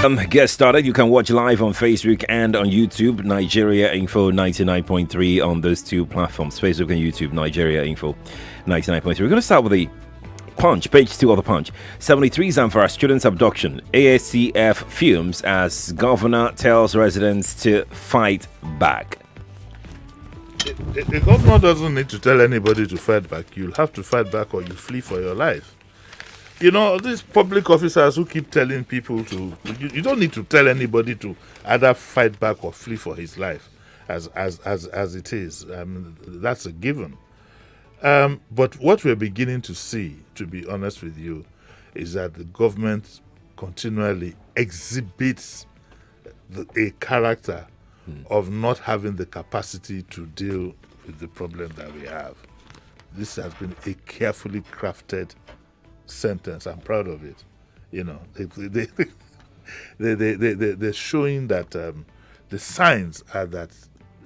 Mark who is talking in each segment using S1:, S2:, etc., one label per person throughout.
S1: Get started. You can watch live on Facebook and on YouTube. Nigeria Info 99.3 on those two platforms, Facebook and YouTube. Nigeria Info 99.3. We're going to start with the Punch, page 2 of the Punch. 73 Zamfara students abduction. ASCF fumes as governor tells residents to fight back.
S2: The governor doesn't need to tell anybody to fight back. You'll have to fight back or you flee for your life. You know, these public officers who keep telling people you don't need to tell anybody to either fight back or flee for his life, as it is. That's a given. But what we're beginning to see, to be honest with you, is that the government continually exhibits a character of not having the capacity to deal with the problem that we have. This has been a carefully crafted sentence. I'm proud of it. You know, they're showing that the signs are that,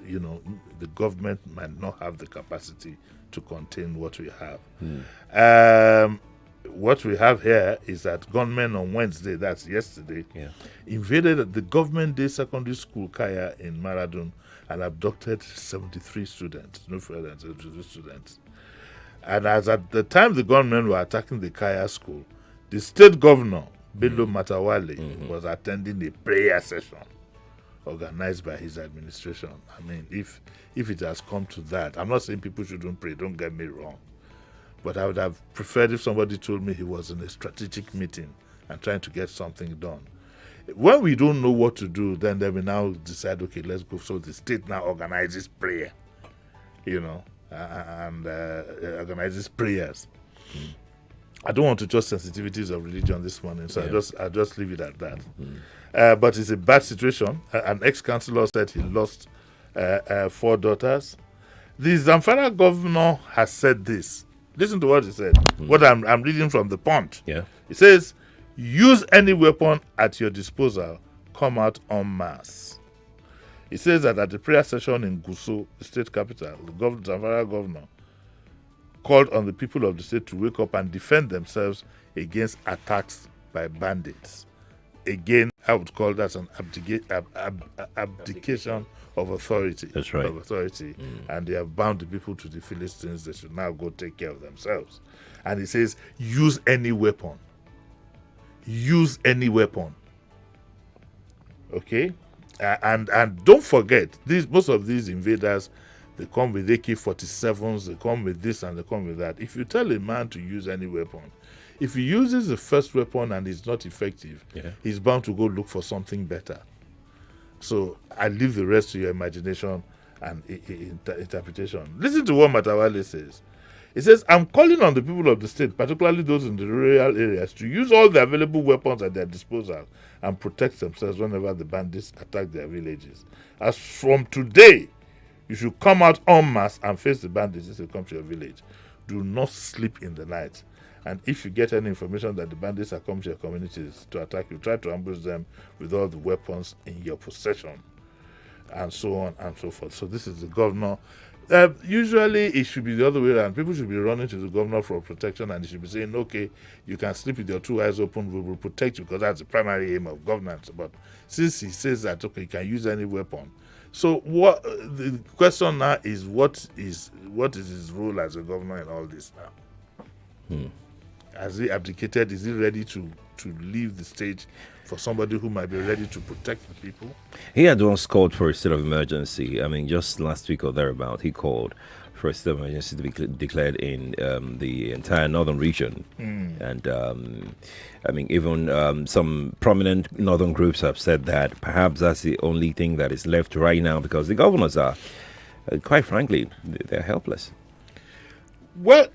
S2: you know, the government might not have the capacity to contain what we have. What we have here is that gunmen on Wednesday, that's yesterday, invaded the government day secondary school Kaya in Maradun and abducted 73 students, no further than 73 students. And as at the time the gunmen were attacking the Kaya school, the state governor, Bello Matawale, was attending a prayer session organized by his administration. I mean, if it has come to that, I'm not saying people shouldn't pray, don't get me wrong. But I would have preferred if somebody told me he was in a strategic meeting and trying to get something done. When we don't know what to do, then we now decide, okay, let's go. So the state now organizes prayer, you know, and organizes prayers. I don't want to judge sensitivities of religion this morning, so I'll just leave it at that. But it's a bad situation. An ex-councillor said he lost 4 daughters. The Zamfara governor has said this. Listen to what he said. What I'm reading from the Punch. He says, use any weapon at your disposal, come out en masse. He says that at the prayer session in Gusau, the state capital, the Zamfara governor called on the people of the state to wake up and defend themselves against attacks by bandits. Again, I would call that an abdication of authority.
S1: That's right.
S2: Of authority. And they have bound the people to the Philistines. They should now go take care of themselves. And he says, use any weapon. Use any weapon. Okay? And don't forget, most of these invaders, they come with AK-47s, they come with this and they come with that. If you tell a man to use any weapon, if he uses the first weapon and it's not effective, he's bound to go look for something better. So I leave the rest to your imagination and interpretation. Listen to what Matawale says. He says, I'm calling on the people of the state, particularly those in the rural areas, to use all the available weapons at their disposal and protect themselves whenever the bandits attack their villages. As from today, you should come out en masse and face the bandits if they come to your village. Do not sleep in the night. And if you get any information that the bandits are coming to your communities to attack you, try to ambush them with all the weapons in your possession, and so on and so forth. So this is the governor. Usually it should be the other way around. People should be running to the governor for protection, and he should be saying, okay, you can sleep with your 2 eyes open, we will protect you, because that's the primary aim of governance. But since he says that, okay, you can use any weapon. So what the question now is, what is his role as a governor in all this now? Has he abdicated? Is he ready to leave the stage for somebody who might be ready to protect the people?
S1: He had once called for a state of emergency. I mean, just last week or thereabout, he called for a state of emergency to be declared in the entire northern region. And, I mean, even some prominent northern groups have said that perhaps that's the only thing that is left right now, because the governors are, quite frankly, they're helpless.
S2: Well,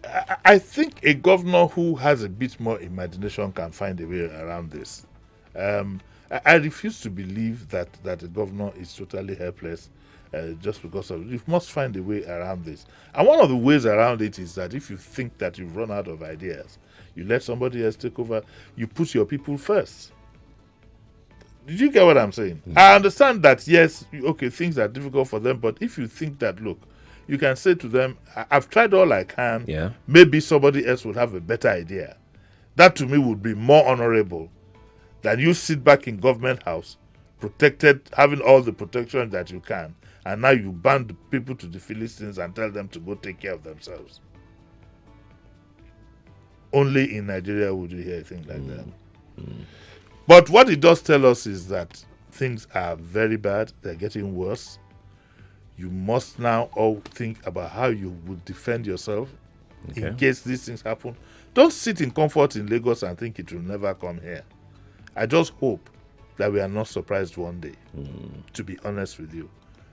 S2: I think a governor who has a bit more imagination can find a way around this. I refuse to believe that a governor is totally helpless just because of it. You must find a way around this. And one of the ways around it is that if you think that you've run out of ideas, you let somebody else take over, you put your people first. Did you get what I'm saying? I understand that, yes, okay, things are difficult for them, but if you think that, look, you can say to them, I've tried all I can. Maybe somebody else would have a better idea. That to me would be more honorable That you sit back in government house, protected, having all the protection that you can, and now you ban the people to the Philistines and tell them to go take care of themselves. Only in Nigeria would you hear a thing like that. But what it does tell us is that things are very bad. They're getting worse. You must now all think about how you would defend yourself in case these things happen. Don't sit in comfort in Lagos and think it will never come here. I just hope that we are not surprised one day, to be honest with you.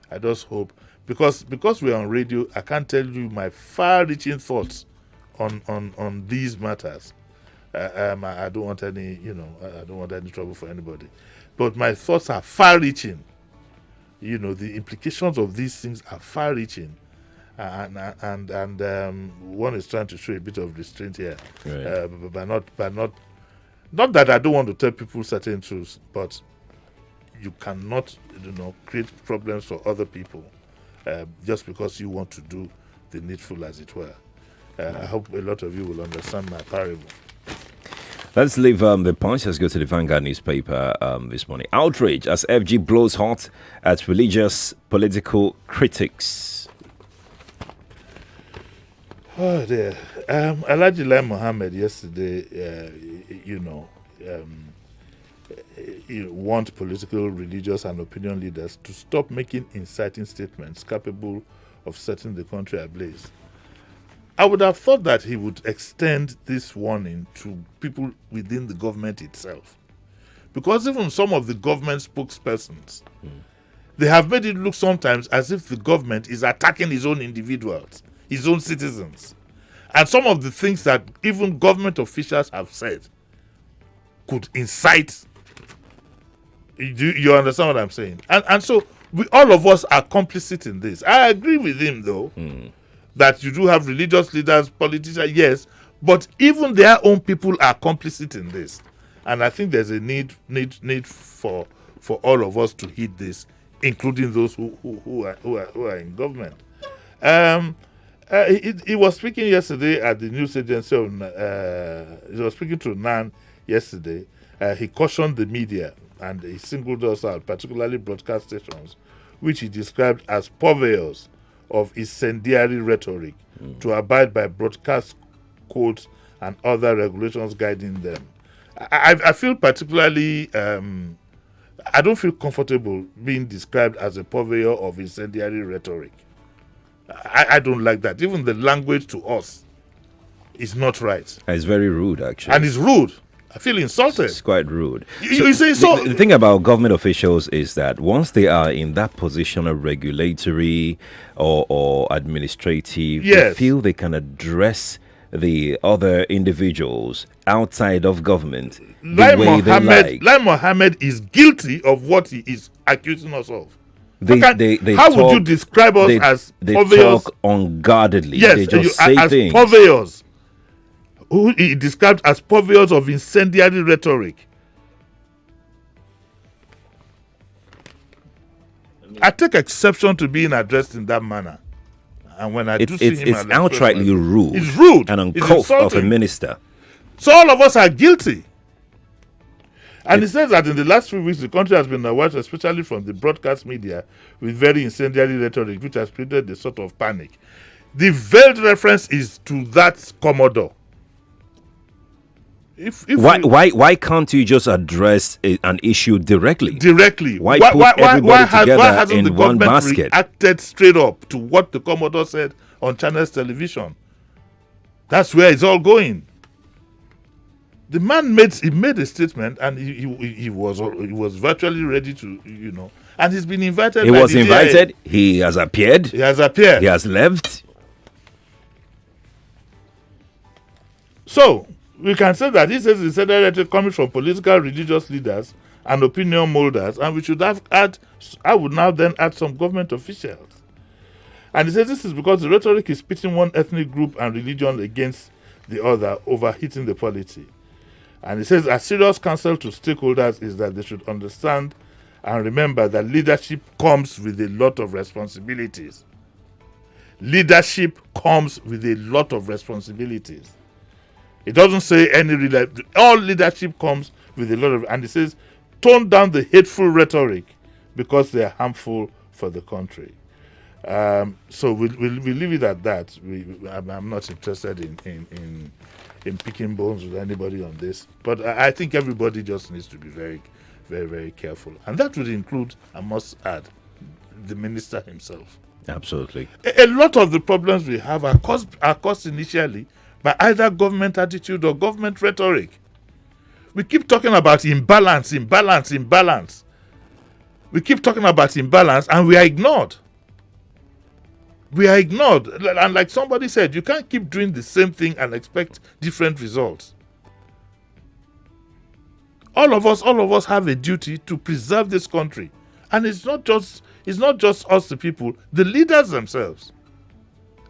S2: I just hope, because we're on radio, I can't tell you my far-reaching thoughts on these matters. I don't want any, I don't want any trouble for anybody. But my thoughts are far-reaching. The implications of these things are far-reaching. And one is trying to show a bit of restraint here.
S1: Right.
S2: But not that I don't want to tell people certain truths, but you cannot, create problems for other people just because you want to do the needful, as it were. I hope a lot of you will understand my parable.
S1: Let's leave the Punch. Let's go to the Vanguard newspaper this morning. Outrage as FG blows hot at religious political critics.
S2: Oh dear. Alhaji Lai Mohammed yesterday, want political, religious and opinion leaders to stop making inciting statements capable of setting the country ablaze. I would have thought that he would extend this warning to people within the government itself. Because even some of the government spokespersons, they have made it look sometimes as if the government is attacking his own individuals, his own citizens. And some of the things that even government officials have said could incite. You understand what I'm saying? And so all of us are complicit in this. I agree with him, though, that you do have religious leaders, politicians, yes, but even their own people are complicit in this. And I think there's a need for all of us to heed this, including those who are in government. He was speaking yesterday at the news agency. He was speaking to NAN yesterday. He cautioned the media and he singled us out, particularly broadcast stations, which he described as purveyors of incendiary rhetoric, to abide by broadcast codes and other regulations guiding them. I feel particularly, I don't feel comfortable being described as a purveyor of incendiary rhetoric. I don't like that. Even the language to us is not right.
S1: It's very rude, actually.
S2: And it's rude. I feel insulted.
S1: It's quite rude.
S2: You see, so
S1: the thing about government officials is that once they are in that position of regulatory or administrative, they feel they can address the other individuals outside of government the way they like.
S2: Lai Mohammed is guilty of what he is accusing us of.
S1: How
S2: would you describe us as purveyors?
S1: They talk unguardedly.
S2: Yes,
S1: they just say
S2: as
S1: things.
S2: Purveyors. Who he described as purveyors of incendiary rhetoric. I take exception to being addressed in that manner. And when I do see him,
S1: it's outrightly rude.
S2: It's rude.
S1: And uncouth of a minister.
S2: So all of us are guilty. And he says that in the last few weeks, the country has been awash, especially from the broadcast media, with very incendiary rhetoric, which has created a sort of panic. The veiled reference is to that Commodore.
S1: Why can't you just address an issue directly?
S2: Why hasn't the government reacted straight up to what the Commodore said on Channels Television? That's where it's all going. The man made a statement, and he was virtually ready to, and he's been invited.
S1: He was invited. He has appeared. He has left.
S2: So we can say that this is incendiary coming from political, religious leaders and opinion molders, and we should have I would now then add some government officials. And he says this is because the rhetoric is pitting one ethnic group and religion against the other, overheating the polity. And he says a serious counsel to stakeholders is that they should understand and remember that leadership comes with a lot of responsibilities. Leadership comes with a lot of responsibilities. It doesn't say all leadership comes with a lot of, and he says, tone down the hateful rhetoric because they are harmful for the country. So we'll leave it at that. I'm not interested in picking bones with anybody on this, but I think everybody just needs to be very, very, very careful, and that would include, I must add, the minister himself.
S1: Absolutely.
S2: A lot of the problems we have are caused initially by either government attitude or government rhetoric. We keep talking about imbalance. We keep talking about imbalance and we are ignored. And like somebody said, you can't keep doing the same thing and expect different results. All of us have a duty to preserve this country. And it's not just us, the people, the leaders themselves,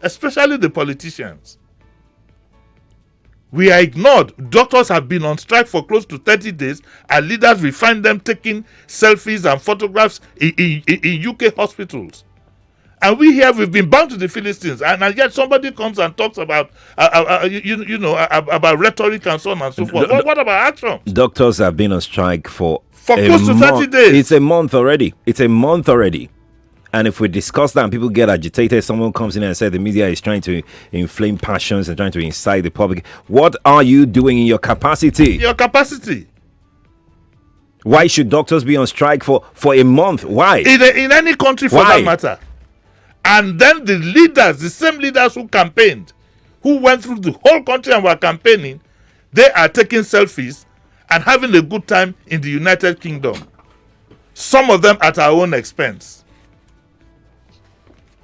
S2: especially the politicians. We are ignored. Doctors have been on strike for close to 30 days, and leaders, we find them taking selfies and photographs in UK hospitals. And we've been bound to the Philistines, and yet somebody comes and talks about about rhetoric and so on and so forth. What about action?
S1: Doctors have been on strike for
S2: close to 30 days.
S1: It's a month already. And if we discuss that and people get agitated, someone comes in and says the media is trying to inflame passions and trying to incite the public. What are you doing in your capacity? Why should doctors be on strike for a month? Why?
S2: In any country for that matter. And then the leaders, the same leaders who campaigned, who went through the whole country and were campaigning, they are taking selfies and having a good time in the United Kingdom. Some of them at our own expense.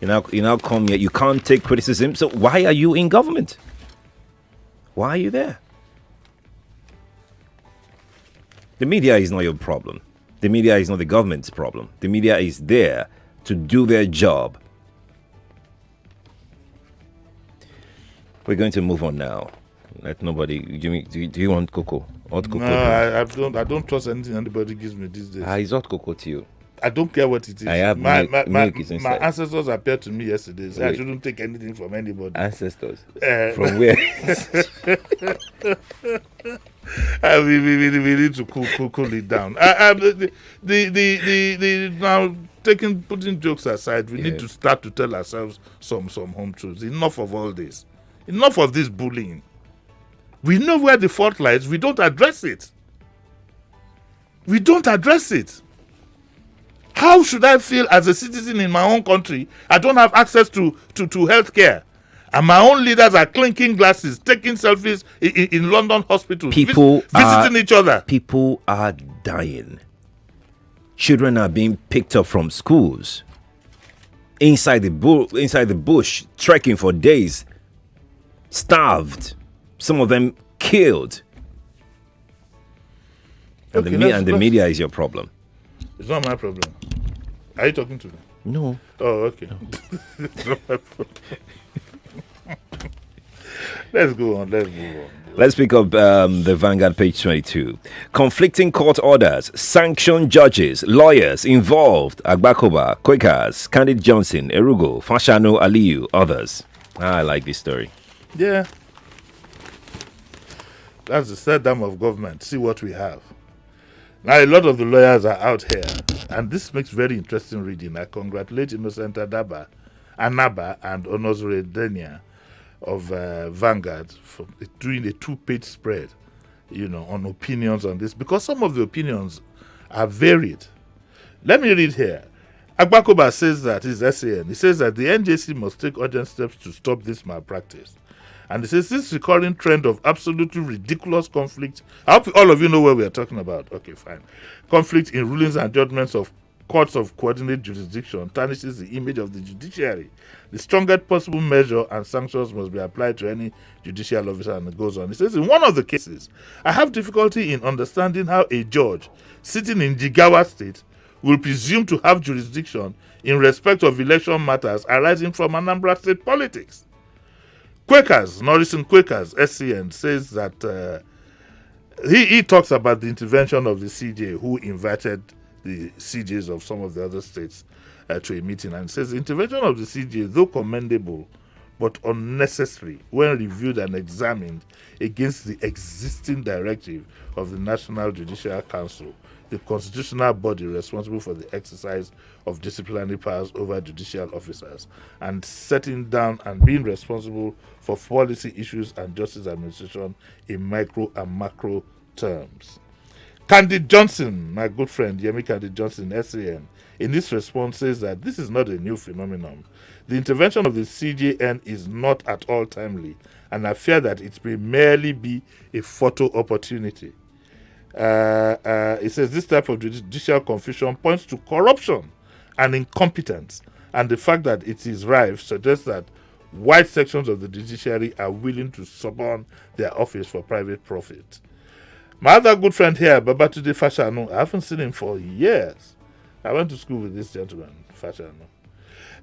S1: You now come here. You can't take criticism. So why are you in government? Why are you there? The media is not your problem. The media is not the government's problem. The media is there to do their job. We're going to move on now. Let nobody. Jimmy, do you want cocoa? Hot cocoa?
S2: No, I don't trust anything anybody gives me these days.
S1: It's hot cocoa to you.
S2: I don't care what it is.
S1: I have milk is inside.
S2: My ancestors appeared to me yesterday, so I shouldn't take anything from anybody.
S1: Ancestors? From where?
S2: We need to cool it down. Now putting jokes aside, we need to start to tell ourselves some home truths. Enough of all this. Enough of this bullying. We know where the fault lies. We don't address it. How should I feel as a citizen in my own country? I don't have access to health care. And my own leaders are clinking glasses, taking selfies in London hospitals, visiting each other.
S1: People are dying. Children are being picked up from schools. Inside the bush, trekking for days. Starved. Some of them killed. And the media is your problem.
S2: It's not my problem. Are you talking to me?
S1: No.
S2: Oh, okay. No. It's not my problem. Let's go on. Let's move on.
S1: Let's pick up the Vanguard, page 22. Conflicting court orders, sanctioned judges, lawyers involved. Agbakoba, Quakers, Candid Johnson, Erugo, Fashano Aliyu, others. I like this story.
S2: Yeah. That's the third arm of government. See what we have. Now, a lot of the lawyers are out here, and this makes very interesting reading. I congratulate Innocent Anaba and Onozure Denia of Vanguard for doing a 2-page spread, on opinions on this, because some of the opinions are varied. Let me read here. Agbakoba says that, his SAN, he says that the NJC must take urgent steps to stop this malpractice. And he says this recurring trend of absolutely ridiculous conflict. I hope all of you know what we are talking about. Okay, fine. Conflict in rulings and judgments of courts of coordinate jurisdiction tarnishes the image of the judiciary. The strongest possible measure and sanctions must be applied to any judicial officer, and it goes on. He says, in one of the cases, I have difficulty in understanding how a judge sitting in Jigawa State will presume to have jurisdiction in respect of election matters arising from Anambra State politics. Quakers, Norrisan Quakers, SCN, says that he talks about the intervention of the CJ, who invited the CJs of some of the other states to a meeting, and says the intervention of the CJ, though commendable, but unnecessary when reviewed and examined against the existing directive of the National Judicial Council, the constitutional body responsible for the exercise of disciplinary powers over judicial officers, and setting down and being responsible for policy issues and justice administration in micro and macro terms. Candid Johnson, my good friend Yemi Candid Johnson, SAN, in this response says that this is not a new phenomenon. The intervention of the CJN is not at all timely, and I fear that it may merely be a photo opportunity. It says this type of judicial confusion points to corruption and incompetence, and the fact that it is rife suggests that wide sections of the judiciary are willing to suborn their office for private profit. My other good friend here, Babatunde Fashanu, I haven't seen him for years. I went to school with this gentleman, Fashanu.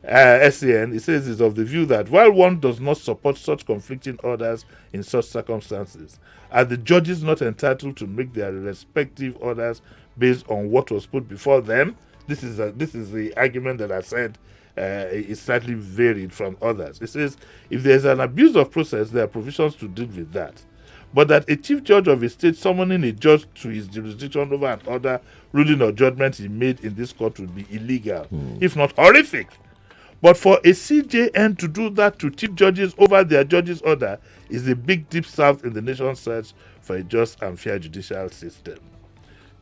S2: SAN, he says, is of the view that while one does not support such conflicting orders in such circumstances, are the judges not entitled to make their respective orders based on what was put before them? This is the argument that I said is slightly varied from others. It says, if there is an abuse of process, there are provisions to deal with that. But that a chief judge of a state summoning a judge to his jurisdiction over an order, ruling or judgment he made in this court would be illegal, if not horrific. But for a CJN to do that to chief judges over their judge's order is a big deep south in the nation's search for a just and fair judicial system.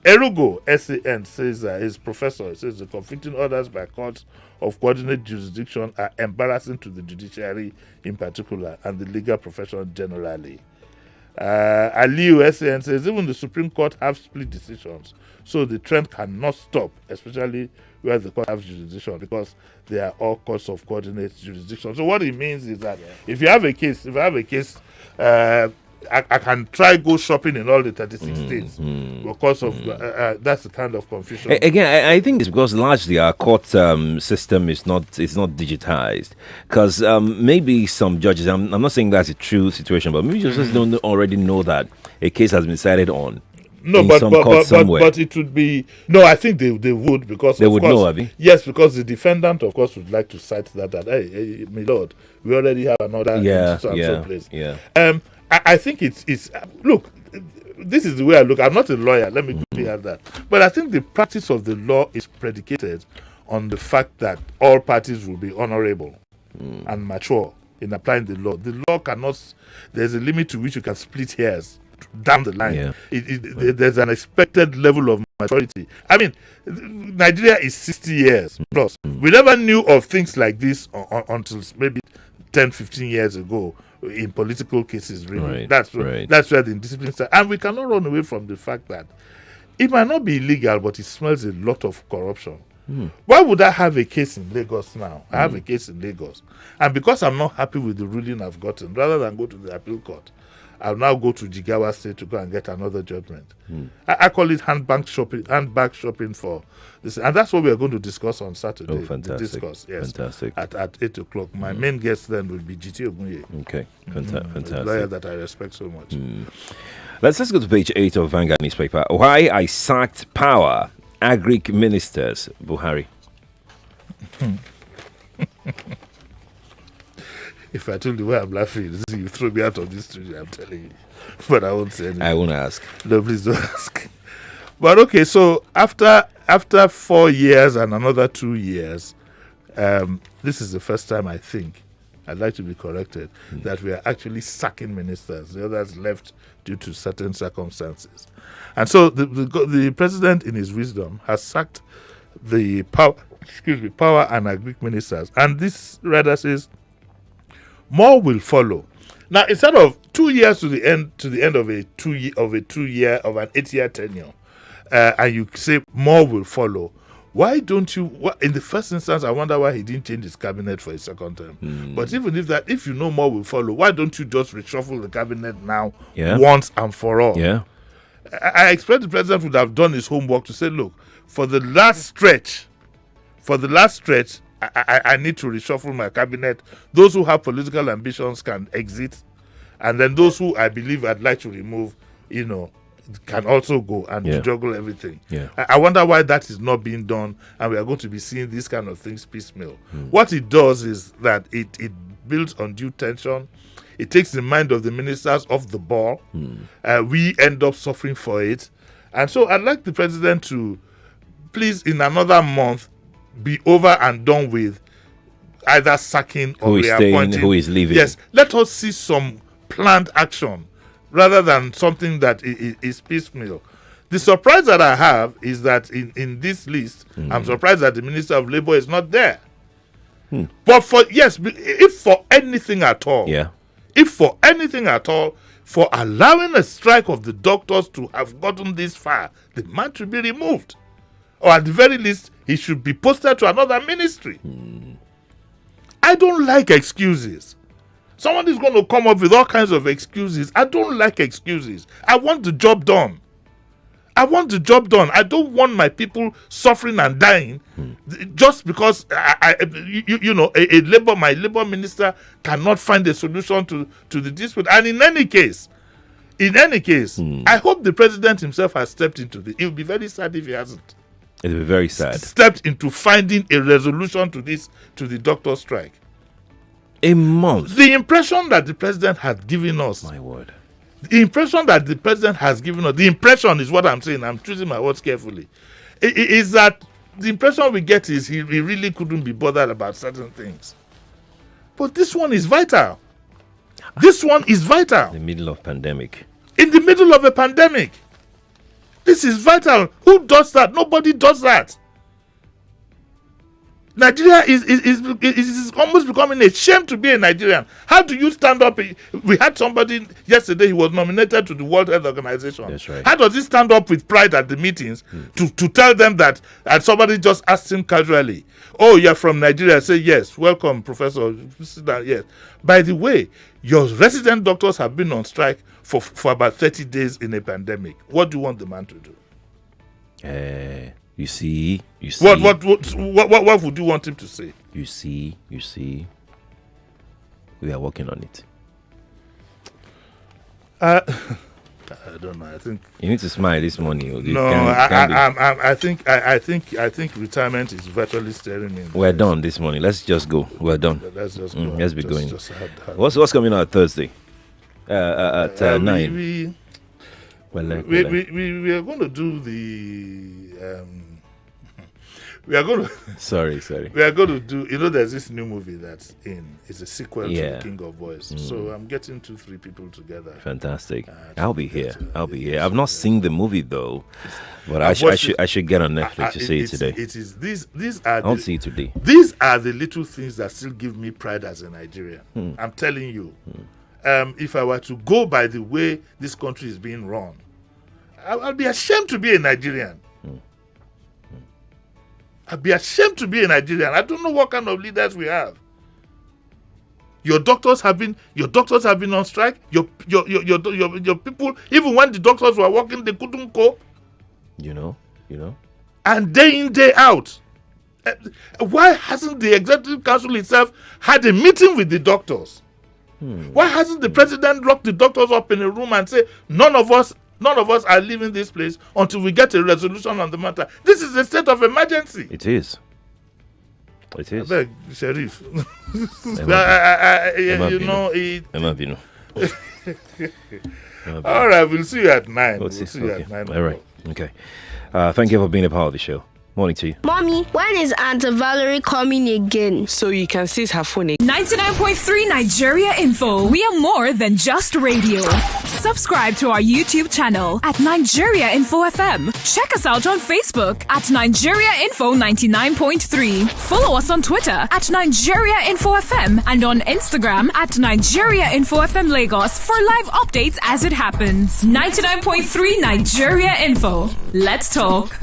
S2: Erugo, SAN, says his professor says the conflicting orders by courts of coordinate jurisdiction are embarrassing to the judiciary in particular and the legal profession generally. Aliu SAN says even the Supreme Court have split decisions, so the trend cannot stop, especially where the court has jurisdiction, because they are all courts of coordinate jurisdiction. So what it means is that if I have a case, I can try go shopping in all the 36 states because of that's the kind of confusion.
S1: Again, I think it's because largely our court system is not digitized. Because maybe some judges, I'm not saying that's a true situation, but maybe judges don't already know that a case has been decided on.
S2: No, but it would be no. I think they would, because
S1: they
S2: of
S1: would
S2: course,
S1: know, Abby.
S2: Yes, because the defendant, of course, would like to cite that hey, my lord, we already have another place.
S1: Yeah.
S2: I think it's look. This is the way I look. I'm not a lawyer. Let me quickly add that. But I think the practice of the law is predicated on the fact that all parties will be honorable and mature in applying the law. The law cannot. There's a limit to which you can split hairs down the line.
S1: Yeah.
S2: There's an expected level of maturity. I mean, Nigeria is 60 years plus. We never knew of things like this until maybe 10, 15 years ago in political cases, really.
S1: Right,
S2: That's where the indiscipline starts. And we cannot run away from the fact that it might not be illegal, but it smells a lot of corruption. Why would I have a case in Lagos now? I have a case in Lagos. And because I'm not happy with the ruling I've gotten, rather than go to the appeal court, I'll now go to Jigawa State to go and get another judgment. I call it handbag shopping for this. And that's what we are going to discuss on Saturday.
S1: Oh, fantastic. Fantastic.
S2: At 8 o'clock. My main guest then will be GT Ogunye.
S1: Okay, fantastic.
S2: A lawyer that I respect so much.
S1: Let's go to page 8 of Vanguard newspaper. Why I sacked power, Agric ministers, Buhari. If
S2: I told you why I'm laughing, you throw me out of this studio, I'm telling you. But I won't say anything.
S1: I won't ask.
S2: No, please don't ask. But okay, so after 4 years and another 2 years, this is the first time, I think, I'd like to be corrected, that we are actually sacking ministers. The others left due to certain circumstances. And so the president, in his wisdom, has sacked the power and Agric ministers. And this rather says, more will follow. Now, instead of 2 years to the end of an 8-year tenure, and you say more will follow, why don't you? In the first instance, I wonder why he didn't change his cabinet for a second term. But even if you know more will follow, why don't you just reshuffle the cabinet now, once and for all?
S1: Yeah.
S2: I expect the president would have done his homework to say, look, for the last stretch, I need to reshuffle my cabinet. Those who have political ambitions can exit, and then those who I believe I'd like to remove, can also go and juggle everything.
S1: Yeah.
S2: I wonder why that is not being done, and we are going to be seeing these kind of things piecemeal. What it does is that it builds undue tension. It takes the mind of the ministers off the ball. We end up suffering for it. And so I'd like the president to, please, in another month, be over and done with either sacking or reappointing.
S1: Who is leaving.
S2: Yes, let us see some planned action rather than something that is piecemeal. The surprise that I have is that in this list, I'm surprised that the Minister of Labour is not there. But if for anything at all, for allowing a strike of the doctors to have gotten this far, the man should be removed. Or at the very least, he should be posted to another ministry. I don't like excuses. Someone is going to come up with all kinds of excuses. I don't like excuses. I want the job done. I don't want my people suffering and dying just because my labor minister cannot find a solution to the dispute. And in any case, I hope the president himself has stepped into this. It will be very sad if he hasn't.
S1: It will be very sad.
S2: Stepped into finding a resolution to the doctor strike.
S1: A month.
S2: The impression that the president had given us.
S1: My word.
S2: The impression that the president has given us, the impression is what I'm saying, I'm choosing my words carefully, is that the impression we get is he really couldn't be bothered about certain things. But this one is vital. This one is vital.
S1: In the middle of pandemic.
S2: In the middle of a pandemic. This is vital. Who does that? Nobody does that. Nigeria is almost becoming a shame to be a Nigerian. How do you stand up? We had somebody yesterday, he was nominated to the World Health Organization.
S1: That's right.
S2: How does he stand up with pride at the meetings to tell them that, and somebody just asked him casually, oh, you're from Nigeria? Say, yes, welcome, Professor. Yes. By the way, your resident doctors have been on strike for about 30 days in a pandemic. What do you want the man to do?
S1: You see.
S2: What would you want him to say?
S1: You see. We are working on it.
S2: I don't know. I think
S1: you need to smile this morning.
S2: I think retirement is virtually staring me.
S1: We're done this morning. Let's just go. We're done.
S2: Let's just go.
S1: Let's be going. What's coming out Thursday? At 9.
S2: We are going to do the. We are going to.
S1: Sorry.
S2: We are going to do. There's this new movie that's in. It's a sequel to The King of Boys. So I'm getting 2-3 people together.
S1: Fantastic. I'll be here. I've not seen the movie though, but I should get on Netflix to see it today.
S2: It is these are.
S1: I'll see it today.
S2: These are the little things that still give me pride as a Nigerian. I'm telling you. If I were to go by the way this country is being run, I'll be ashamed to be a Nigerian. I'd be ashamed to be a Nigerian. I don't know what kind of leaders we have. Your doctors have been on strike. Your people, even when the doctors were working, they couldn't cope.
S1: You know.
S2: And day in, day out. Why hasn't the Executive Council itself had a meeting with the doctors? Why hasn't the president locked the doctors up in a room and say, none of us are leaving this place until we get a resolution on the matter? This is a state of emergency.
S1: It is. I
S2: beg, Sheriff. All right, we'll see you at 9. We'll see you at 9.
S1: All right. Okay. Thank you for being a part of the show. Morning to you.
S3: Mommy, when is Aunt Valerie coming again?
S4: So you can seize her phone.
S5: 99.3 Nigeria Info. We are more than just radio. Subscribe to our YouTube channel at Nigeria Info FM. Check us out on Facebook at Nigeria Info 99.3. Follow us on Twitter at Nigeria Info FM and on Instagram at Nigeria Info FM Lagos for live updates as it happens. 99.3 Nigeria Info. Let's talk.